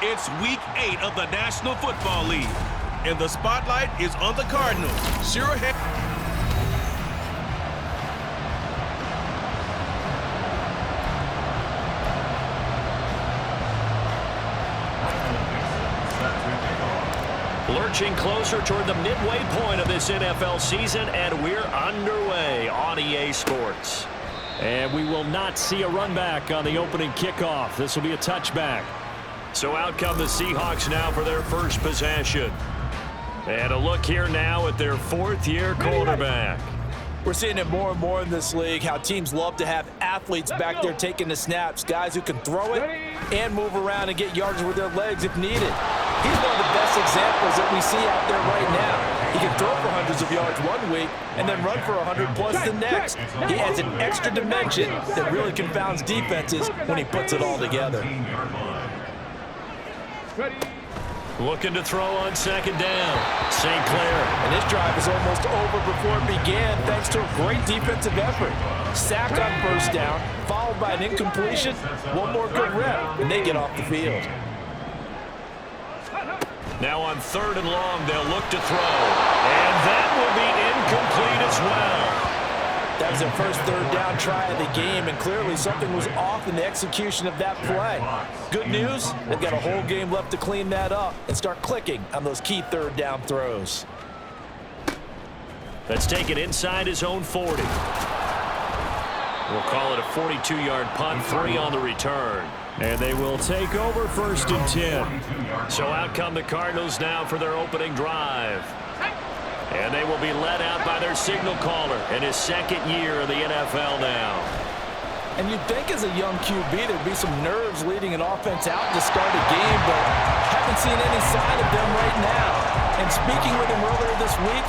It's Week 8 of the National Football League, and the spotlight is on the Cardinals. Lurching closer toward the midway point of this NFL season, and we're underway on EA Sports. And we will not see a run back on the opening kickoff. This will be a touchback. So out come the Seahawks now for their first possession. And a look here now at their fourth-year quarterback. We're seeing it more and more in this league, how teams love to have athletes back there taking the snaps, guys who can throw it and move around and get yards with their legs if needed. He's one of the best examples that we see out there right now. He can throw for hundreds of yards one week and then run for 100+ the next. He adds an extra dimension that really confounds defenses when he puts it all together. Looking to throw on second down. St. Clair. And this drive is almost over before it began thanks to a great defensive effort. Sack on first down, followed by an incompletion. One more good rep, and they get off the field. Now on third and long, they'll look to throw. And that will be incomplete as well. That was their first third down try of the game, and clearly something was off in the execution of that play. Good news, they've got a whole game left to clean that up and start clicking on those key third down throws. That's taken inside his own 40. We'll call it a 42-yard punt, 3 on the return. And they will take over first and 10. So out come the Cardinals now for their opening drive. And they will be led out by their signal caller in his second year of the NFL now. And you'd think as a young QB there'd be some nerves leading an offense out to start a game, but haven't seen any sign of them right now. And speaking with him earlier this week,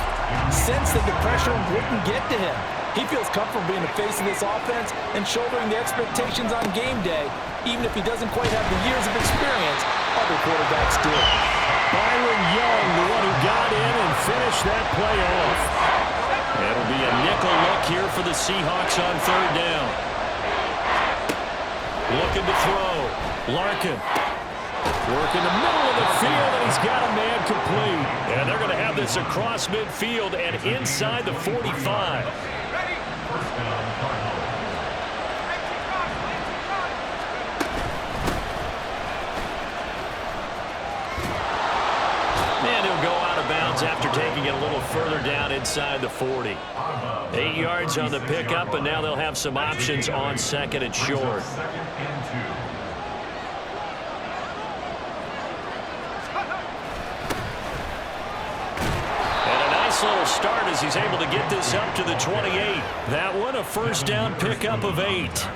sensed that the pressure wouldn't get to him. He feels comfortable being the face of this offense and shouldering the expectations on game day, even if he doesn't quite have the years of experience other quarterbacks do. Byron Young, the one who got in and finished that play off. It'll be a nickel look here for the Seahawks on third down. Looking to throw. Larkin. Working the middle of the field, and he's got a man complete. And they're going to have this across midfield and inside the 45. After taking it a little further down inside the 40. 8 yards on the pickup, and now they'll have some options on second and short. And a nice little start as he's able to get this up to the 28. That one a first down pickup of 8.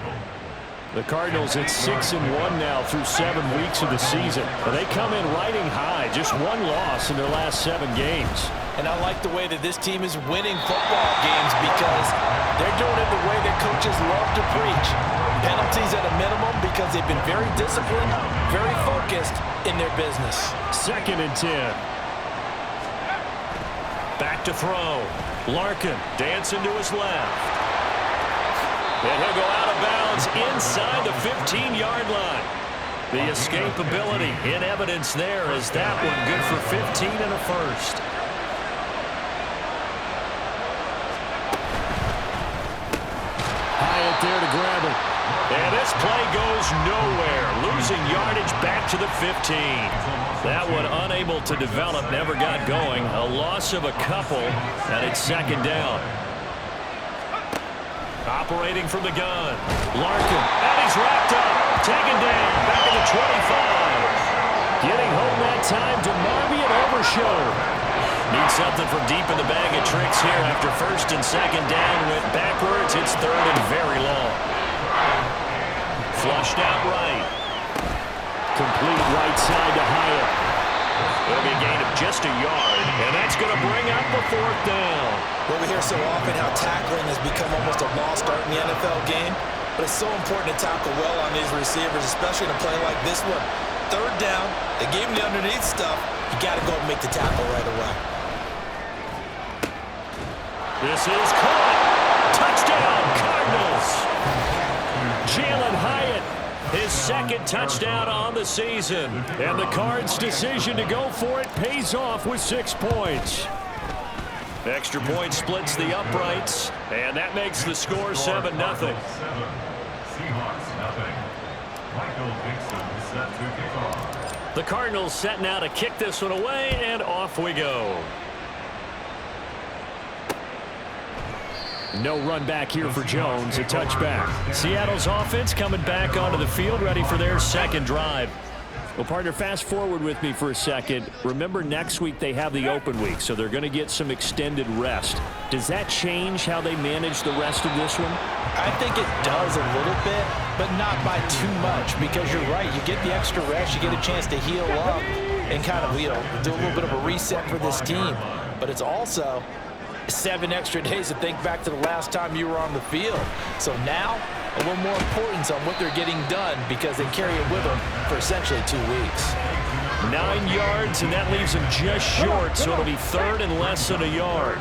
The Cardinals at 6-1 now through 7 weeks of the season. They come in riding high, just one loss in their last 7 games. And I like the way that this team is winning football games because they're doing it the way that coaches love to preach. Penalties at a minimum because they've been very disciplined, very focused in their business. Second and 10. Back to throw. Larkin dancing to his left. And he'll go out of bounds inside the 15-yard line. The escapability in evidence there as that one good for 15 and a first. Hyatt there to grab it. And this play goes nowhere. Losing yardage back to the 15. That one unable to develop, never got going. A loss of a couple, and it's second down. Operating from the gun. Larkin. And he's wrapped up. Taken down. Back at the 25. Getting home that time to Marvin Overshow. Needs something from deep in the bag of tricks here after first and second down. Went backwards. It's third and very long. Flushed out right. Complete right side to Hyatt. It'll be a gain of just a yard, and that's going to bring up the fourth down. Well, we hear so often how tackling has become almost a lost art in the NFL game, but it's so important to tackle well on these receivers, especially in a play like this one. Third down, they gave him the underneath stuff. You got to go and make the tackle right away. This is caught. Touchdown, Cardinals. Jalen Hyatt his second touchdown on the season. And the Cards' decision to go for it pays off with 6 points. Extra point splits the uprights, and that makes the score 7-0. Seahawks nothing. Michael Dixon set to kick off. The Cardinals set now to kick this one away, and off we go. No run back here for Jones, a touchback. Seattle's offense coming back onto the field, ready for their second drive. Well, partner, fast forward with me for a second. Remember, next week they have the open week, so they're going to get some extended rest. Does that change how they manage the rest of this one? I think it does a little bit, but not by too much, because you're right. You get the extra rest, you get a chance to heal up and kind of, do a little bit of a reset for this team. But it's also 7 extra days to think back to the last time you were on the field. So now, a little more importance on what they're getting done because they carry it with them for essentially 2 weeks. 9 yards, and that leaves them just short, so it'll be third and less than a yard.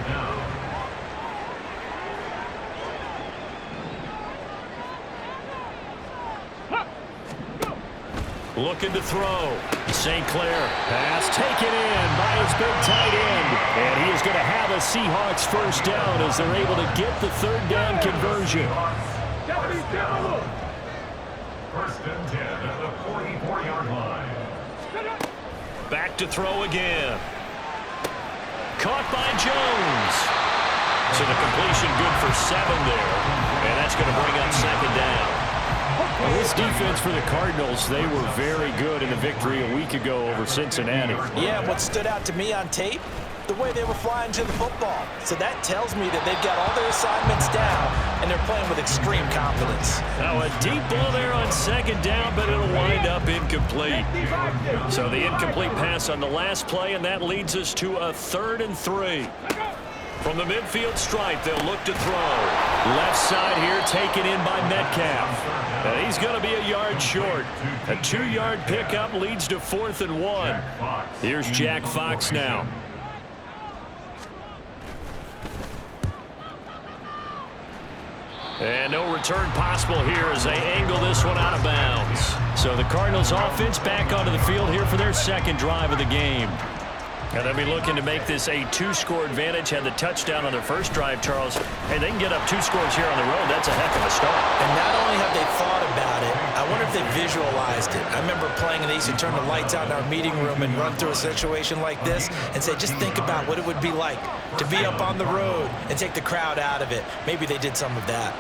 Looking to throw. St. Clair. Pass taken in by his big tight end. And he is going to have a Seahawks first down as they're able to get the third down conversion. First and 10 at the 44-yard line. Back to throw again. Caught by Jones. So the completion good for 7 there. And that's going to bring up second down. Well, this defense for the Cardinals, they were very good in the victory a week ago over Cincinnati. Yeah, what stood out to me on tape, the way they were flying to the football. So that tells me that they've got all their assignments down, and they're playing with extreme confidence. Now a deep ball there on second down, but it'll wind up incomplete. So the incomplete pass on the last play, and that leads us to a 3rd and 3. From the midfield stripe, they'll look to throw. Left side here taken in by Metcalf. And he's going to be a yard short. A 2-yard pickup leads to 4th and 1. Here's Jack Fox now. And no return possible here as they angle this one out of bounds. So the Cardinals offense back onto the field here for their second drive of the game. And they'll be looking to make this a 2-score advantage. Had the touchdown on their first drive, Charles. Hey, they can get up 2 scores here on the road. That's a heck of a start. And not only have they thought about it, I wonder if they visualized it. I remember playing, and they used to turn the lights out in our meeting room and run through a situation like this and say, just think about what it would be like to be up on the road and take the crowd out of it. Maybe they did some of that.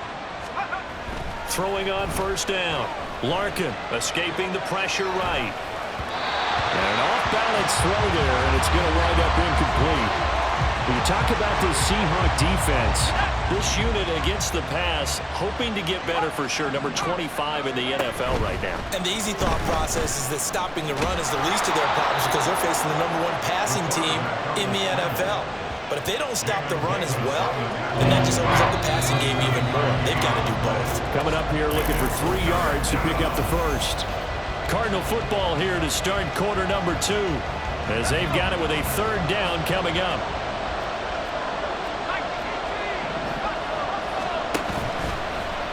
Throwing on first down. Larkin escaping the pressure right. And an off-balance throw there, and it's going to wind up incomplete. When you talk about this Seahawk defense, this unit against the pass, hoping to get better for sure. Number 25 in the NFL right now. And the easy thought process is that stopping the run is the least of their problems because they're facing the #1 passing team in the NFL. But if they don't stop the run as well, then that just opens up the passing game even more. They've got to do both. Coming up here looking for 3 yards to pick up the first. Cardinal football here to start quarter number 2 as they've got it with a 3rd down coming up.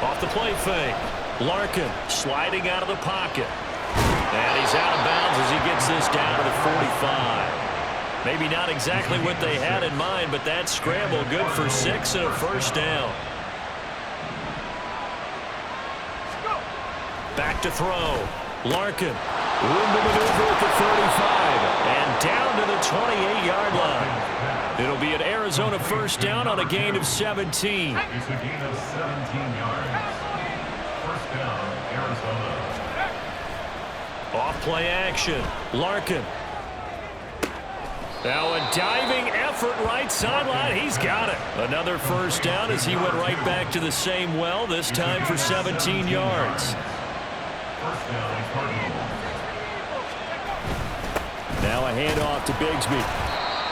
Off the play fake. Larkin sliding out of the pocket. And he's out of bounds as he gets this down to the 45. Maybe not exactly what they had in mind, but that scramble good for 6 and a first down. Back to throw. Larkin, room to maneuver at the 35, and down to the 28-yard line. It'll be an Arizona first down on a gain of 17. It's a gain of 17 yards. First down, Arizona. Off play action. Larkin. Now a diving effort right sideline. He's got it. Another first down as he went right back to the same well, this time for 17 yards. First down, Cardinals. Now a handoff to Bigsby.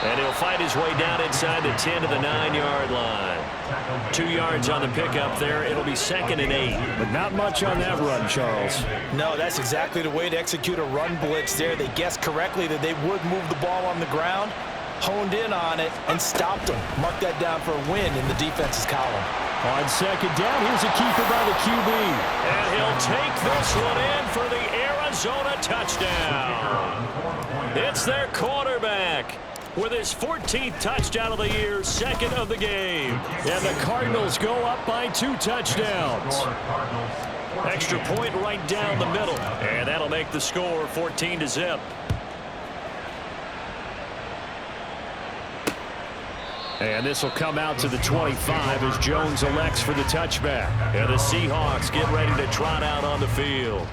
And he'll fight his way down inside the 10 to the 9-yard line. 2 yards on the pickup there. It'll be 2nd and 8. But not much on that run, Charles. No, that's exactly the way to execute a run blitz there. They guessed correctly that they would move the ball on the ground, honed in on it, and stopped them. Mark that down for a win in the defense's column. On second down, here's a keeper by the QB. And he'll take this one in for the Arizona touchdown. It's their quarterback with his 14th touchdown of the year, second of the game. And the Cardinals go up by 2 touchdowns. Extra point right down the middle. And that'll make the score 14-0. And this will come out to the 25 as Jones elects for the touchback. And the Seahawks get ready to trot out on the field.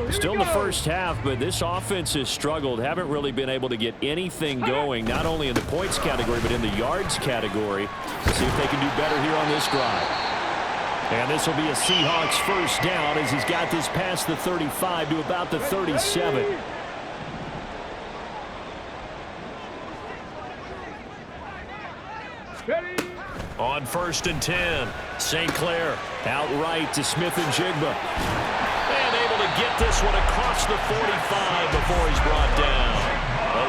Still in the first half, but this offense has struggled. Haven't really been able to get anything going, not only in the points category, but in the yards category. Let's see if they can do better here on this drive. And this will be a Seahawks first down as he's got this past the 35 to about the 37. On 1st and 10, St. Clair Outright to Smith-Njigba. and able to get this one across the 45 before he's brought down.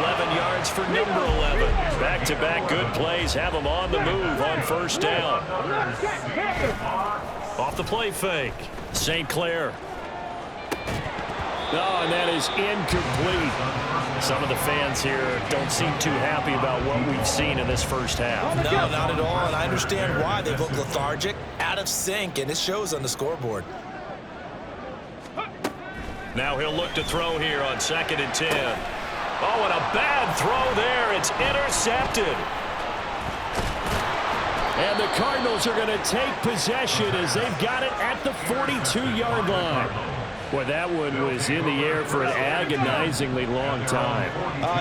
11 yards for number 11. Back-to-back good plays have him on the move on 1st down. Off the play fake, St. Clair. Oh, and that is incomplete. Some of the fans here don't seem too happy about what we've seen in this first half. No, not at all, and I understand why. They look lethargic, out of sync, and it shows on the scoreboard. Now he'll look to throw here on 2nd and 10. Oh, and a bad throw there. It's intercepted. And the Cardinals are going to take possession as they've got it at the 42-yard line. Boy, that one was in the air for an agonizingly long time.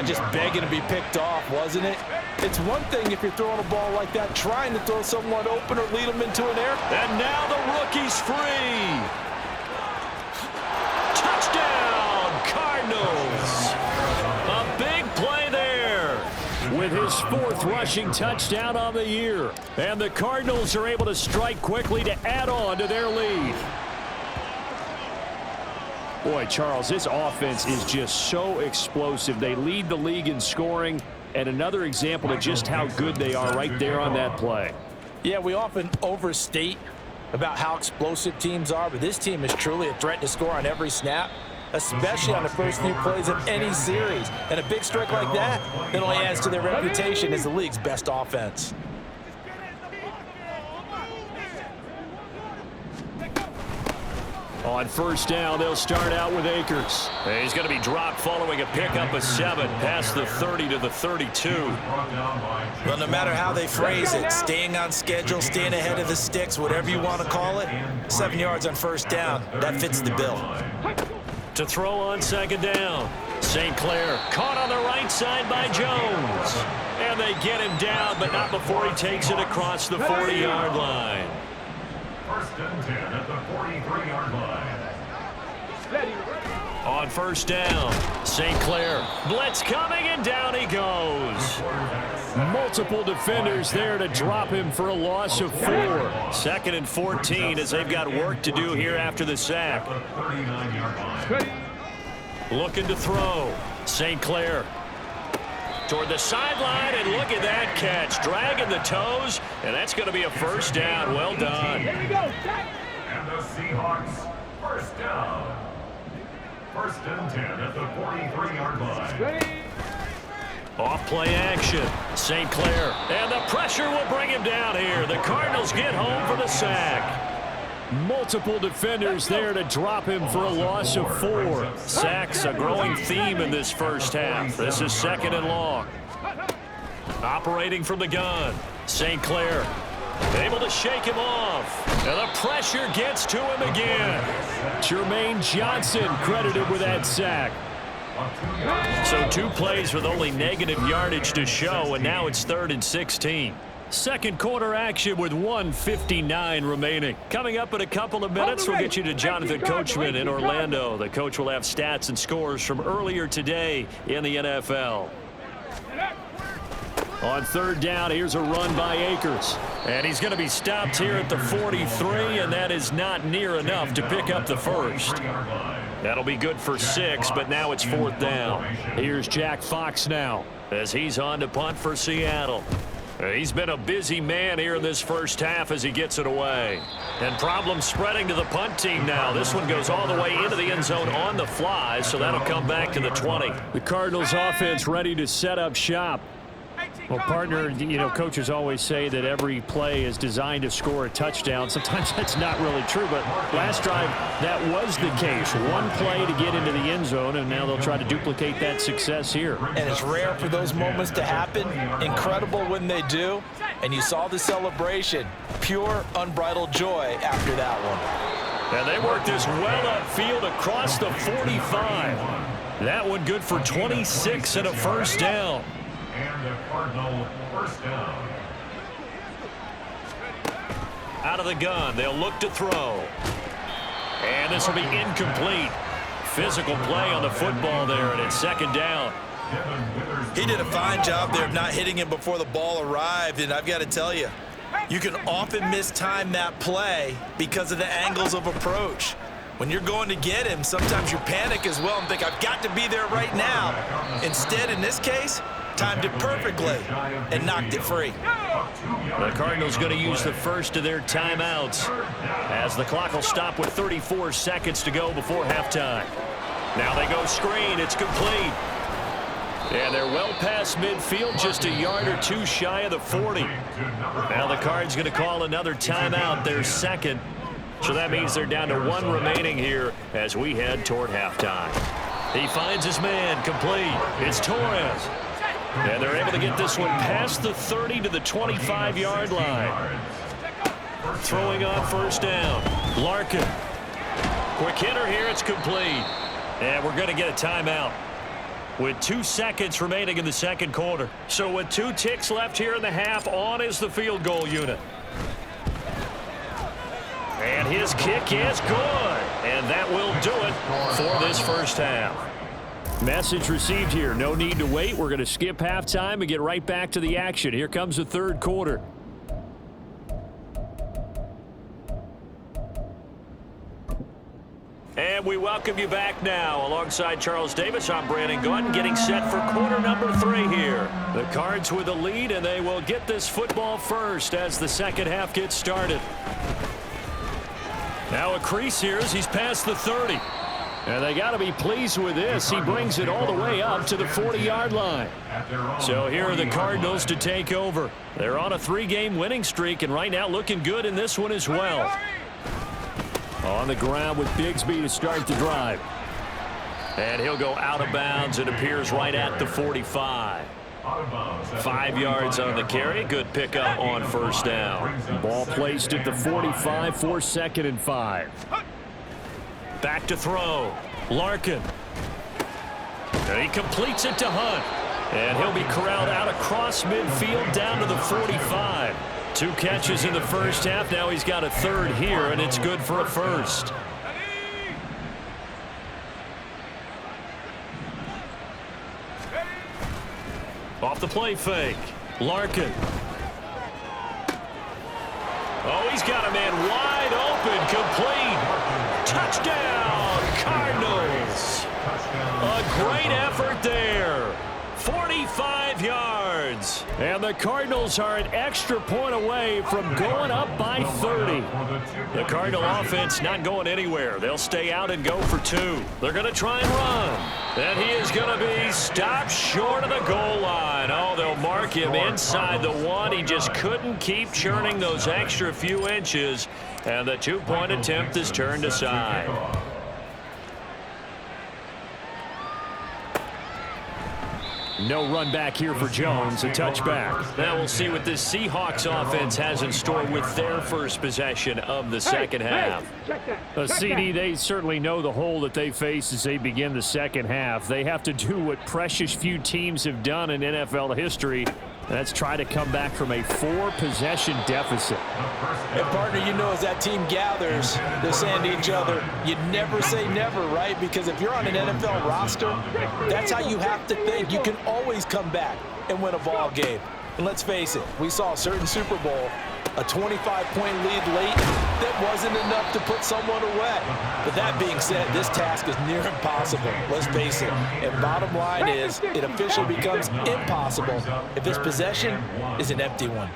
Just begging to be picked off, wasn't it? It's one thing if you're throwing a ball like that, trying to throw someone open or lead them into an air. And now the rookie's free. Touchdown, Cardinals. A big play there. With his 4th rushing touchdown on the year. And the Cardinals are able to strike quickly to add on to their lead. Boy, Charles, this offense is just so explosive. They lead the league in scoring, and another example of just how good they are right there on that play. Yeah, we often overstate about how explosive teams are, but this team is truly a threat to score on every snap, especially on the first few plays of any series. And a big strike like that only adds to their reputation as the league's best offense. On 1st down, they'll start out with Akers. He's going to be dropped following a pickup of 7 past the 30 to the 32. Well, no matter how they phrase it, staying on schedule, staying ahead of the sticks, whatever you want to call it, 7 yards on 1st down, that fits the bill. To throw on 2nd down, St. Clair caught on the right side by Jones. And they get him down, but not before he takes it across the 40-yard line. 1st and 10 at the 43-yard line. On 1st down, St. Clair. Blitz coming, and down he goes. Multiple defenders there to drop him for a loss of 4. 2nd and 14 as they've got work to do here after the sack. 39-yard line. Looking to throw. St. Clair toward the sideline, and look at that catch. Dragging the toes, and that's going to be a 1st down. Well done. And the Seahawks, 1st down. 1st and 10 at the 43-yard line. Off play action. St. Clair. And the pressure will bring him down here. The Cardinals get home for the sack. Multiple defenders there to drop him for a loss of 4. Sacks, a growing theme in this first half. This is 2nd and long. Operating from the gun, St. Clair able to shake him off. And the pressure gets to him again. Jermaine Johnson credited with that sack. So 2 plays with only negative yardage to show, and now it's 3rd and 16. Second quarter action with 1:59 remaining. Coming up in a couple of minutes, we'll get you to Jonathan Coachman in Orlando. The coach will have stats and scores from earlier today in the NFL. On 3rd down, here's a run by Akers. And he's going to be stopped here at the 43, and that is not near enough to pick up the 1st. That'll be good for 6, but now it's 4th down. Here's Jack Fox now, as he's on to punt for Seattle. He's been a busy man here in this first half as he gets it away. And problems spreading to the punt team now. This one goes all the way into the end zone on the fly, so that'll come back to the 20. The Cardinals offense ready to set up shop. Well, partner, you know, coaches always say that every play is designed to score a touchdown. Sometimes that's not really true, but last drive, that was the case. One play to get into the end zone, and now they'll try to duplicate that success here. And it's rare for those moments to happen. Incredible when they do. And you saw the celebration. Pure, unbridled joy after that one. And they worked this well upfield across the 45. That one good for 26 and a first down. And a Cardinal first down. Out of the gun, they'll look to throw. And this will be incomplete. Physical play on the football there, and it's second down. He did a fine job there of not hitting him before the ball arrived, and I've got to tell you, you can often mistime that play because of the angles of approach. When you're going to get him, sometimes you panic as well and think, I've got to be there right now. Instead, in this case, timed it perfectly and knocked it free. The Cardinals going to use the first of their timeouts as the clock will stop with 34 seconds to go before halftime. Now they go screen. It's complete. And they're well past midfield, just a yard or two shy of the 40. Now the Cards going to call another timeout, their second. So that means they're down to one remaining here as we head toward halftime. He finds his man, complete. It's Torres. And they're able to get this one past the 30 to the 25-yard line. Throwing on first down. Larkin. Quick hitter here, it's complete. And we're going to get a timeout with 2 seconds remaining in the second quarter. So with 2 ticks left here in the half, on is the field goal unit. And his kick is good. And that will do it for this first half. Message received here. No need to wait. We're going to skip halftime and get right back to the action. Here comes the third quarter. And we welcome you back now. Alongside Charles Davis, I'm Brandon Gaudin, getting set for quarter number 3 here. The Cards with a lead, and they will get this football first as the second half gets started. Now a crease here as he's past the 30. And they got to be pleased with this. He brings it all the way up to the 40-yard line. So here are the Cardinals to take over. They're on a 3-game winning streak, and right now looking good in this one as well. On the ground with Bigsby to start the drive. And he'll go out of bounds. It appears right at the 45. 5 yards on the carry. Good pickup on first down. Ball placed at the 45 for 2nd and 5. Back to throw. Larkin. And he completes it to Hunt. And he'll be corralled out across midfield down to the 45. 2 catches in the first half. Now he's got a third here, and it's good for a first. Off the play fake. Larkin. Oh, he's got a man wide open. Complete. Touchdown, Cardinals. A great effort there. 45 yards. And the Cardinals are an extra point away from going up by 30. The Cardinal offense not going anywhere. They'll stay out and go for 2. They're going to try and run. And he is going to be stopped short of the goal line. Oh, they'll mark him inside the 1. He just couldn't keep churning those extra few inches. And the 2-point attempt is turned aside. No run back here for Jones, a touchback. Now we'll see what this Seahawks offense has in store with their first possession of the second half. CD, they certainly know the hole that they face as they begin the second half. They have to do what precious few teams have done in NFL history. That's try to come back from a 4-possession deficit. And partner, you know, as that team gathers, they're saying to each other, you never say never, right? Because if you're on an NFL roster, that's how you have to think. You can always come back and win a ball game. And let's face it, we saw a certain Super Bowl, a 25-point lead late, that wasn't enough to put someone away. But that being said, this task is near impossible. Let's face it. And bottom line is, it officially becomes impossible if this possession is an empty one.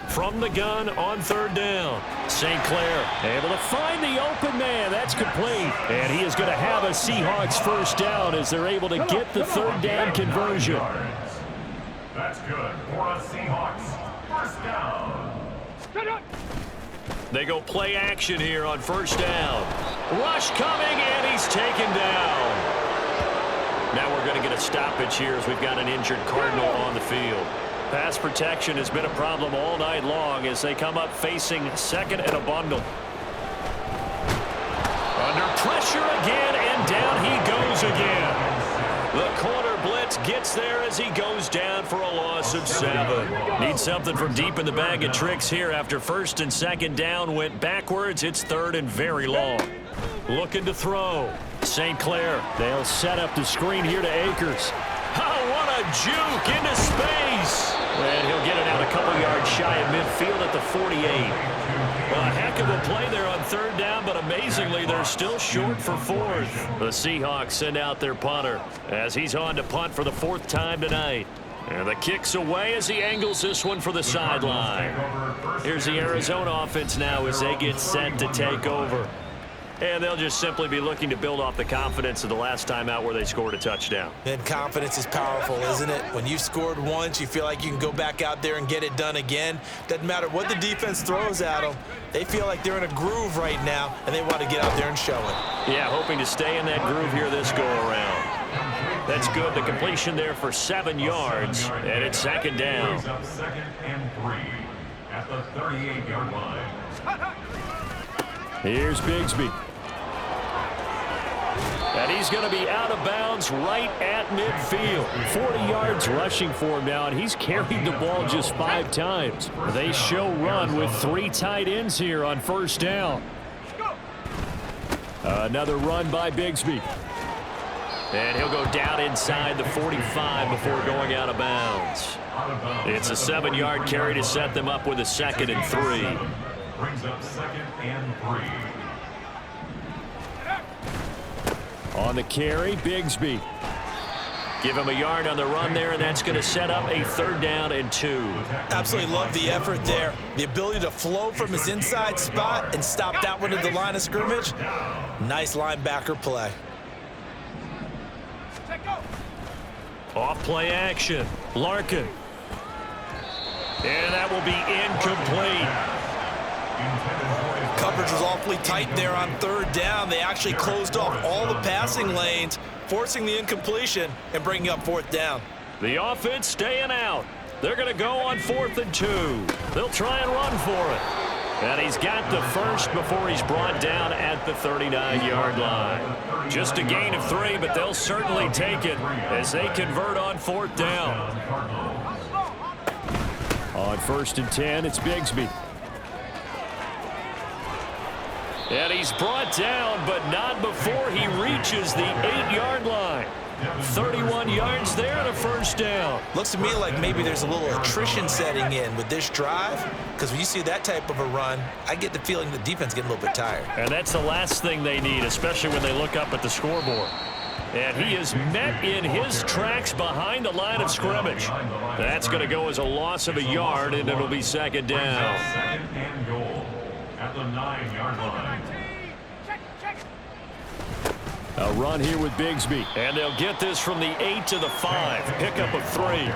From the gun on third down, St. Clair able to find the open man. That's complete. And he is going to have a Seahawks first down as they're able to get the third down conversion. That's good for a Seahawks first down. They go play action here on first down. Rush coming, and he's taken down. Now we're going to get a stoppage here as we've got an injured Cardinal on the field. Pass protection has been a problem all night long as they come up facing second and a bundle. Under pressure again, and down he goes again. The corner blitz gets there as he goes down for a loss of 7. Need something from deep in the bag of tricks here after first and second down went backwards. It's third and very long. Looking to throw. St. Clair. They'll set up the screen here to Akers. Oh, what a juke into space. And he'll get it out a couple yards shy of midfield at the 48. Well, a heck of a play there on third down, but amazingly, they're still short for fourth. The Seahawks send out their punter as he's on to punt for the 4th time tonight. And the kick's away as he angles this one for the sideline. Here's the Arizona offense now as they get set to take over. And they'll just simply be looking to build off the confidence of the last time out where they scored a touchdown. And confidence is powerful, isn't it? When you've scored once, you feel like you can go back out there and get it done again. Doesn't matter what the defense throws at them. They feel like they're in a groove right now, and they want to get out there and show it. Yeah, hoping to stay in that groove here this go-around. That's good. The completion there for 7 yards, and it's second down. Up 2nd and 3 at the 38-yard line. Here's Bigsby. And he's going to be out of bounds right at midfield. 40 yards rushing for him now, and he's carried the ball just 5 times. They show run with 3 tight ends here on first down. Another run by Bigsby. And he'll go down inside the 45 before going out of bounds. It's a 7-yard carry to set them up with a 2nd and 3. Brings up 2nd and 3. On the carry, Bigsby. Give him a yard on the run there, and that's going to set up a 3rd down and 2. Absolutely love the effort there. The ability to flow from his inside spot and stop that one at the line of scrimmage. Nice linebacker play. Off play action. Larkin. And that will be incomplete. Coverage was awfully tight there on 3rd down. They actually closed off all the passing lanes, forcing the incompletion and bringing up 4th down. The offense staying out. They're going to go on 4th and 2. They'll try and run for it. And he's got the first before he's brought down at the 39-yard line. Just a gain of 3, but they'll certainly take it as they convert on 4th down. On 1st and 10, it's Bigsby. And he's brought down, but not before he reaches the 8-yard line. 31 yards there and a first down. Looks to me like maybe there's a little attrition setting in with this drive, because when you see that type of a run, I get the feeling the defense getting a little bit tired. And that's the last thing they need, especially when they look up at the scoreboard. And he is met in his tracks behind the line of scrimmage. That's going to go as a loss of a yard, and it'll be 2nd down. 2nd and goal at the 9-yard line. A run here with Bigsby. And they'll get this from the 8 to the 5. Pickup of 3. I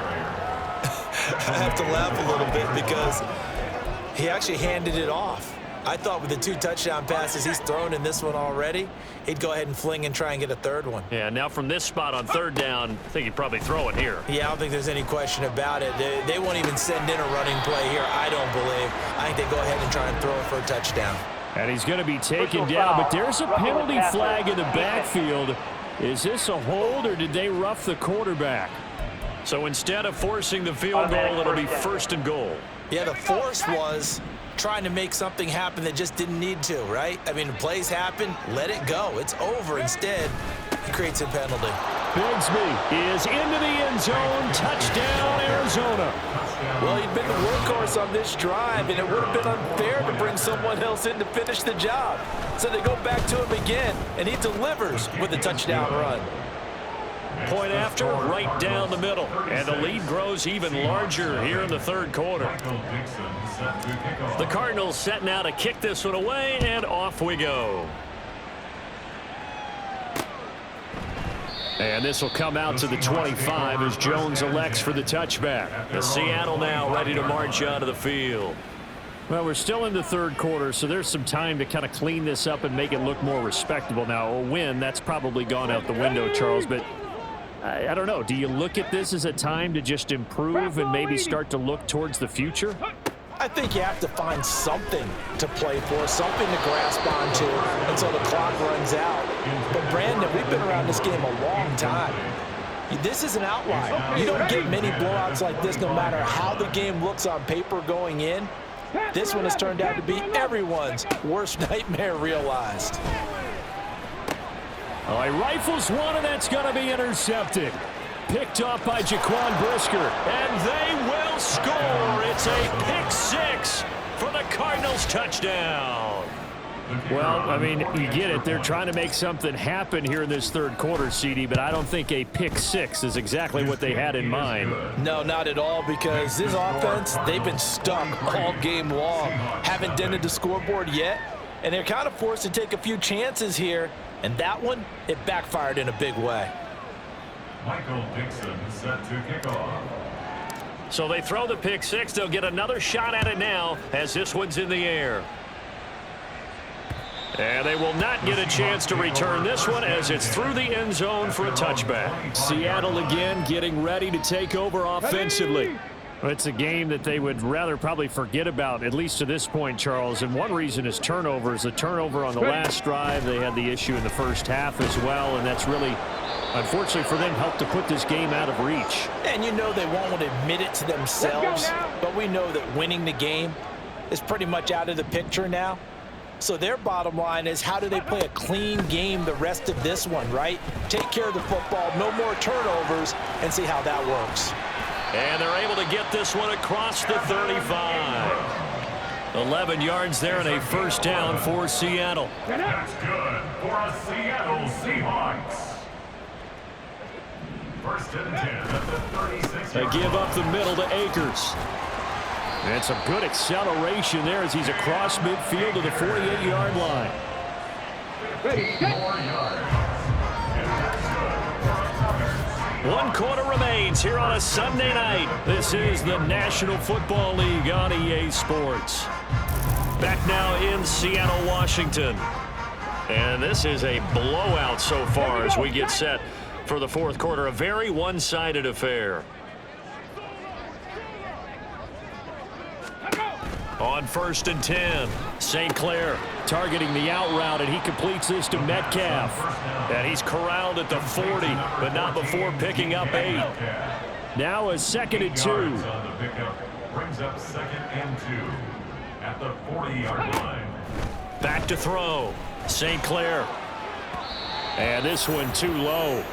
have to laugh a little bit because he actually handed it off. I thought with the 2 touchdown passes he's thrown in this one already, he'd go ahead and fling and try and get a 3rd one. Yeah, now from this spot on 3rd down, I think he'd probably throw it here. Yeah, I don't think there's any question about it. They won't even send in a running play here, I don't believe. I think they go ahead and try and throw it for a touchdown. And he's going to be taken down, but there's a penalty flag in the backfield. Is this a hold, or did they rough the quarterback? So instead of forcing the field goal, it'll be 1st and goal. Yeah, the force was trying to make something happen that just didn't need to, right? I mean, plays happen, let it go. It's over. Instead, he creates a penalty. Bigsby is into the end zone. Touchdown, Arizona. Well, he'd been the workhorse on this drive, and it would have been unfair to bring someone else in to finish the job. So they go back to him again, and he delivers with a touchdown run. Point after, right down the middle. And the lead grows even larger here in the third quarter. The Cardinals set now to kick this one away, and off we go. And this will come out to the 25 as Jones elects for the touchback. The Seattle now ready to march out of the field. Well, we're still in the third quarter, so there's some time to kind of clean this up and make it look more respectable. Now, a win, that's probably gone out the window, Charles, but I don't know. Do you look at this as a time to just improve and maybe start to look towards the future? I think you have to find something to play for, something to grasp onto until the clock runs out. But, Brandon, we've been around this game a long time. This is an outlier. You don't get many blowouts like this no matter how the game looks on paper going in. This one has turned out to be everyone's worst nightmare realized. Oh, he rifles one, and that's going to be intercepted. Picked off by Jaquan Brisker, and they will score. It's a pick six for the Cardinals touchdown. Well, I mean, you get it. They're trying to make something happen here in this third quarter, CD, but I don't think a pick six is exactly what they had in mind. No, not at all, because this offense, they've been stuck all game long. Haven't dented the scoreboard yet, and they're kind of forced to take a few chances here, and that one, it backfired in a big way. Michael Dixon set to kick off. So they throw the pick six. They'll get another shot at it now as this one's in the air. And they will not get a chance to return this one as it's through the end zone for a touchback. Seattle again getting ready to take over offensively. It's a game that they would rather probably forget about, at least to this point, Charles. And one reason is turnovers. The turnover on the last drive, they had the issue in the first half as well, and that's really, unfortunately for them, helped to put this game out of reach. And you know they won't admit it to themselves, but we know that winning the game is pretty much out of the picture now. So their bottom line is, how do they play a clean game the rest of this one, right? Take care of the football, no more turnovers, and see how that works. And they're able to get this one across the 35. 11 yards there and a first down for Seattle. That's good for a Seattle Seahawks. First and 10 at the 36. They give up the middle to Akers. And some good acceleration there as he's across midfield to the 48-yard line. 4 yards. 1 quarter remains here on a Sunday night. This is the National Football League on EA Sports. Back now in Seattle, Washington. And this is a blowout so far as we get set for the fourth quarter. A very one-sided affair. On first and 10, St. Clair targeting the out route, and he completes this to Metcalf. And he's corralled at the 40, but not before picking up 8. Now a second and 2. On the pickup brings up second and 2 at the 40-yard line. Back to throw, St. Clair. And this one too low.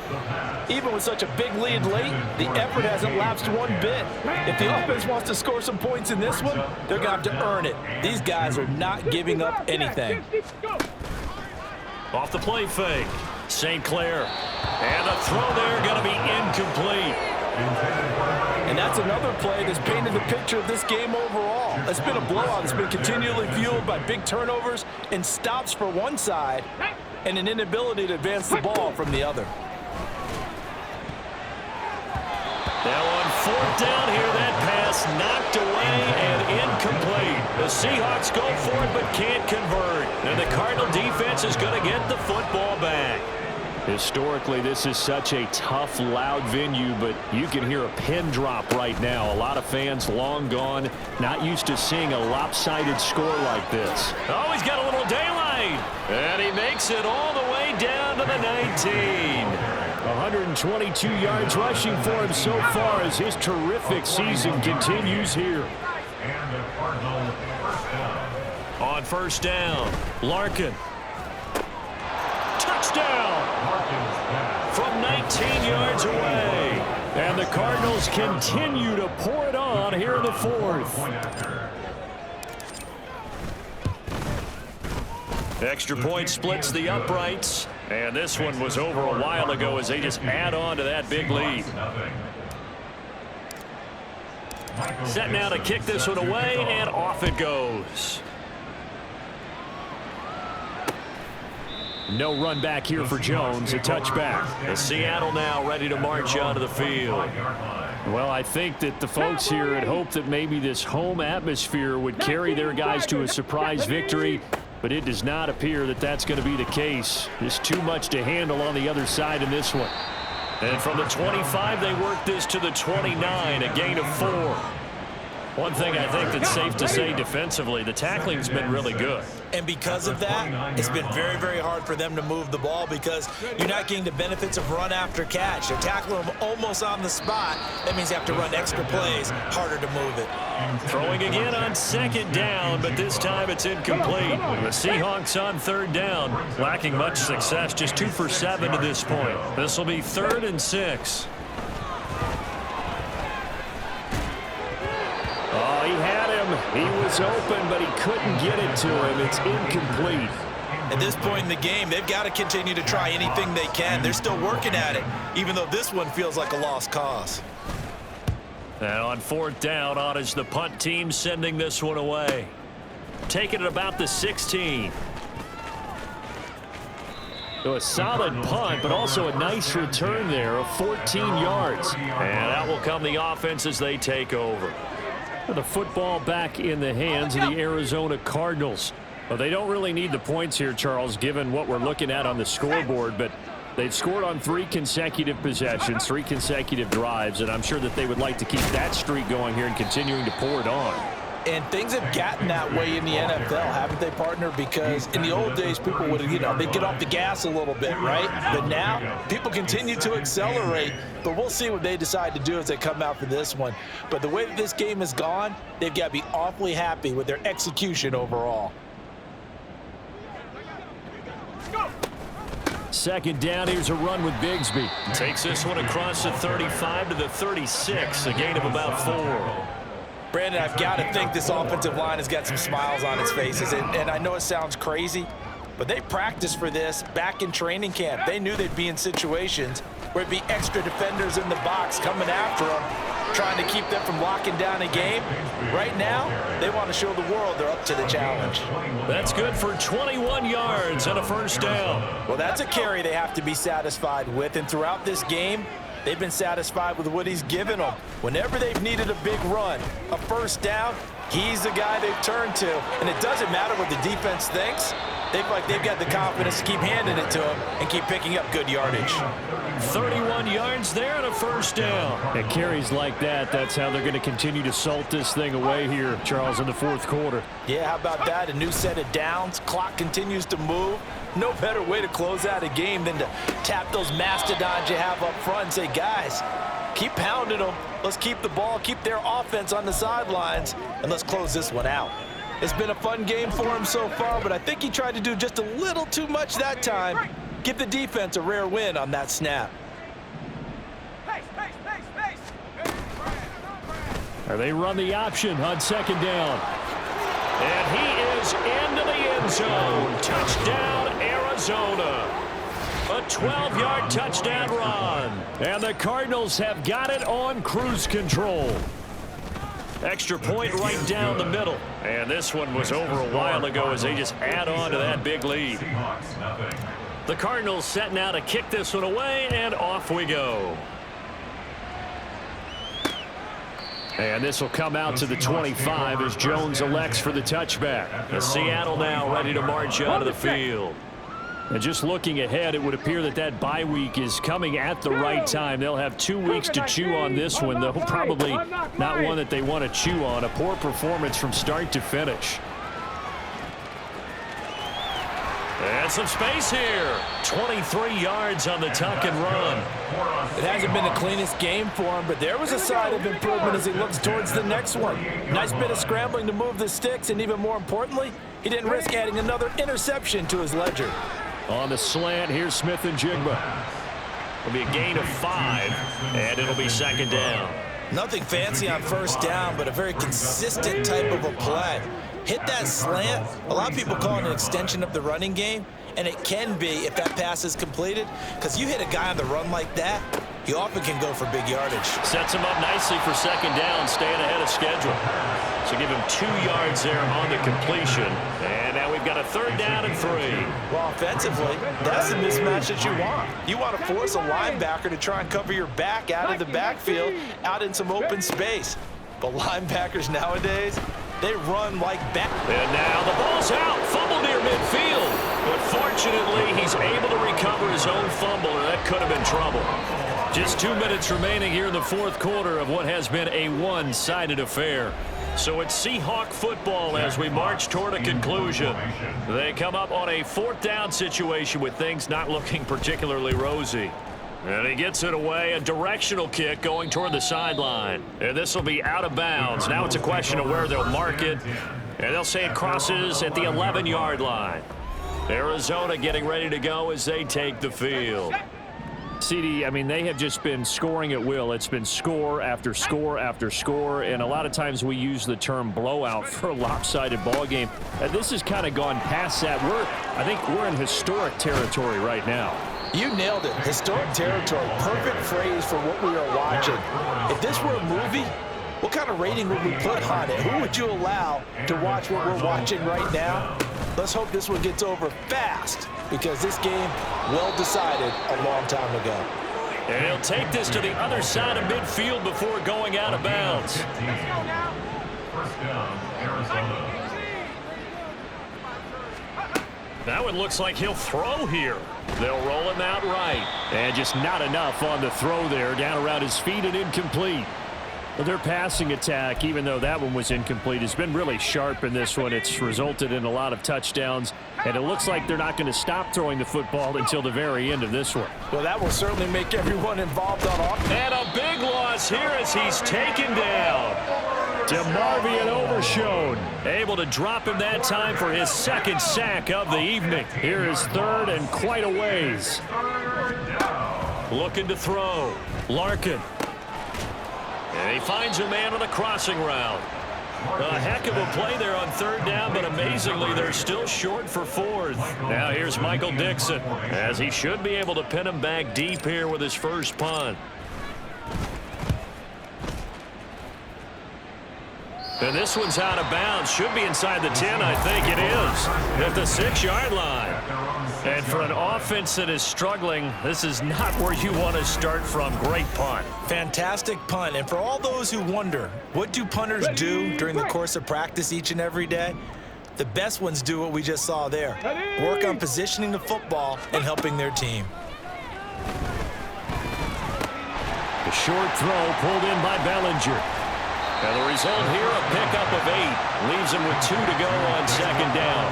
Even with such a big lead late, the effort hasn't lapsed one bit. If the offense wants to score some points in this one, they're going to have to earn it. These guys are not giving up anything. Off the play fake, St. Clair. And the throw there going to be incomplete. And that's another play that's painted the picture of this game overall. It's been a blowout. It's been continually fueled by big turnovers and stops for one side, and an inability to advance the ball from the other. Now on fourth down here, that pass knocked away and incomplete. The Seahawks go for it but can't convert. And the Cardinal defense is going to get the football back. Historically, this is such a tough, loud venue, but you can hear a pin drop right now. A lot of fans long gone, not used to seeing a lopsided score like this. Oh, he's got a little daylight. And he makes it all the way down to the 19. 122 yards rushing for him so far as his terrific season continues here. And the Cardinal first down. first down. Larkin. Touchdown! From 19 yards away. And the Cardinals continue to pour it on here in the fourth. Extra point splits the uprights. And this one was over a while ago as they just add on to that big lead. Set now to kick this one away, and off it goes. No run back here for Jones, a touchback. And Seattle now ready to march onto the field. Well, I think that the folks here had hoped that maybe this home atmosphere would carry their guys to a surprise victory, but it does not appear that that's going to be the case. Just too much to handle on the other side in this one. And from the 25, they work this to the 29, a gain of 4. One thing I think that's safe to say defensively, the tackling's been really good. And because of that, it's been very, very hard for them to move the ball because you're not getting the benefits of run after catch. They're tackling them almost on the spot. That means you have to run extra plays, harder to move it. Throwing again on second down, but this time it's incomplete. The Seahawks on third down, lacking much success, just 2 for 7 to this point. This will be 3rd and 6. Oh, he had him. He was open, but he couldn't get it to him. It's incomplete. At this point in the game, they've got to continue to try anything they can. They're still working at it, even though this one feels like a lost cause. And on 4th down, on is the punt team sending this one away. Taking it about the 16. So a solid punt, but also a nice return there of 14 yards. And out will come the offense as they take over. The football back in the hands of the Arizona Cardinals. Well, they don't really need the points here, Charles, given what we're looking at on the scoreboard, but they've scored on 3 consecutive possessions, 3 consecutive drives, and I'm sure that they would like to keep that streak going here and continuing to pour it on. And things have gotten that way in the NFL, haven't they, partner? Because in the old days, people would, they'd get off the gas a little bit, right? But now, people continue to accelerate. But we'll see what they decide to do as they come out for this one. But the way that this game has gone, they've got to be awfully happy with their execution overall. Second down, here's a run with Bigsby. Takes this one across the 35 to the 36, a gain of about 4. Brandon, I've got to think this offensive line has got some smiles on its faces. And I know it sounds crazy, but they practiced for this back in training camp. They knew they'd be in situations where it'd be extra defenders in the box coming after them, trying to keep them from locking down a game. Right now, they want to show the world they're up to the challenge. That's good for 21 yards and a first down. Well, that's a carry they have to be satisfied with. And throughout this game, they've been satisfied with what he's given them. Whenever they've needed a big run, a first down, he's the guy they've turned to. And it doesn't matter what the defense thinks. They've got the confidence to keep handing it to him and keep picking up good yardage. 31 yards there and a first down. And carries like that, that's how they're going to continue to salt this thing away here, Charles, in the 4th quarter. Yeah, how about that? A new set of downs. Clock continues to move. No better way to close out a game than to tap those mastodons you have up front and say, guys, keep pounding them. Let's keep the ball, keep their offense on the sidelines, and let's close this one out. It's been a fun game for him so far, but I think he tried to do just a little too much that time. Give the defense a rare win on that snap. They run the option on second down. And he is into the end zone. Touchdown, Arizona. A 12-yard touchdown run. And the Cardinals have got it on cruise control. Extra point right down the middle. And this one was over a while ago as they just add on to that big lead. The Cardinals set now to kick this one away, and off we go. And this will come out to the 25 as Jones elects for the touchback. The Seattle now ready to march out of the field. And just looking ahead, it would appear that that bye week is coming at the right time. They'll have 2 weeks to chew on this one, though probably not one that they want to chew on. A poor performance from start to finish. And some space here. 23 yards on the tuck and run. It hasn't been the cleanest game for him, but there was a sign of improvement as he looks towards the next one. Nice bit of scrambling to move the sticks, and even more importantly, He didn't risk adding another interception to his ledger. On the slant, here's Smith and Jigba. It'll be a gain of 5, and it'll be second down. Nothing fancy on first down, but a very consistent type of a play. Hit that slant. A lot of people call it an extension of the running game, and it can be if that pass is completed, because you hit a guy on the run like that, you often can go for big yardage. Sets him up nicely for second down, staying ahead of schedule. So give him 2 yards there on the completion. And now we've got a third down and 3. Well, offensively, that's the mismatch that you want. You want to force a linebacker to try and cover your back out of the backfield, out in some open space. But linebackers nowadays, they run like bat. And now the ball's out, fumble near midfield. But fortunately, he's able to recover his own fumble, or that could have been trouble. Just 2 minutes remaining here in the fourth quarter of what has been a one-sided affair. So it's Seahawk football as we march toward a conclusion. They come up on a fourth down situation with things not looking particularly rosy. And he gets it away, a directional kick going toward the sideline. And this will be out of bounds. Now it's a question of where they'll mark it. And they'll say it crosses at the 11-yard line. Arizona getting ready to go as they take the field. CD, I mean, they have just been scoring at will. It's been score after score after score, and a lot of times we use the term blowout for a lopsided ball game. This has kind of gone past that. I think we're in historic territory right now. You nailed it. Historic territory. Perfect phrase for what we are watching. If this were a movie, what kind of rating would we put on it? Who would you allow to watch what we're watching right now? Let's hope this one gets over fast, because this game, well decided a long time ago. And he'll take this to the other side of midfield before going out of bounds. First down, Arizona. That one looks like he'll throw here. They'll roll him out right. And just not enough on the throw there, down around his feet and incomplete. But their passing attack, even though that one was incomplete, has been really sharp in this one. It's resulted in a lot of touchdowns, and it looks like they're not going to stop throwing the football until the very end of this one. Well, that will certainly make everyone involved on offense. And a big loss here as he's taken down. DeMarvion Overshown Able to drop him that time for his second sack of the evening. Here is third and quite a ways. Looking to throw. Larkin. And he finds a man on the crossing route. A heck of a play there on third down, but amazingly, they're still short for fourth. Now here's Michael Dixon, as he should be able to pin him back deep here with his first punt. And this one's out of bounds. Should be inside the 10, I think it is. At the 6-yard line. And for an offense that is struggling, this is not where you want to start from. Great punt. Fantastic punt. And for all those who wonder, what do punters do during the course of practice each and every day? The best ones do what we just saw there. Work on positioning the football and helping their team. The short throw pulled in by Bellinger. And the result here, a pickup of 8. Leaves him with 2 to go on second down.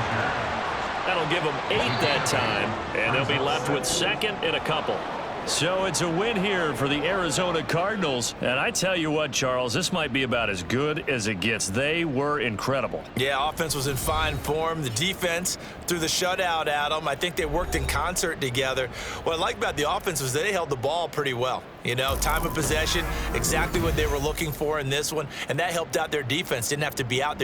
That'll give them 8 that time, and they'll be left with second and a couple. So it's a win here for the Arizona Cardinals. And I tell you what, Charles, this might be about as good as it gets. They were incredible. Yeah, offense was in fine form. The defense threw the shutout at them. I think they worked in concert together. What I like about the offense was they held the ball pretty well. You know, time of possession, exactly what they were looking for in this one, and that helped out their defense. Didn't have to be out there.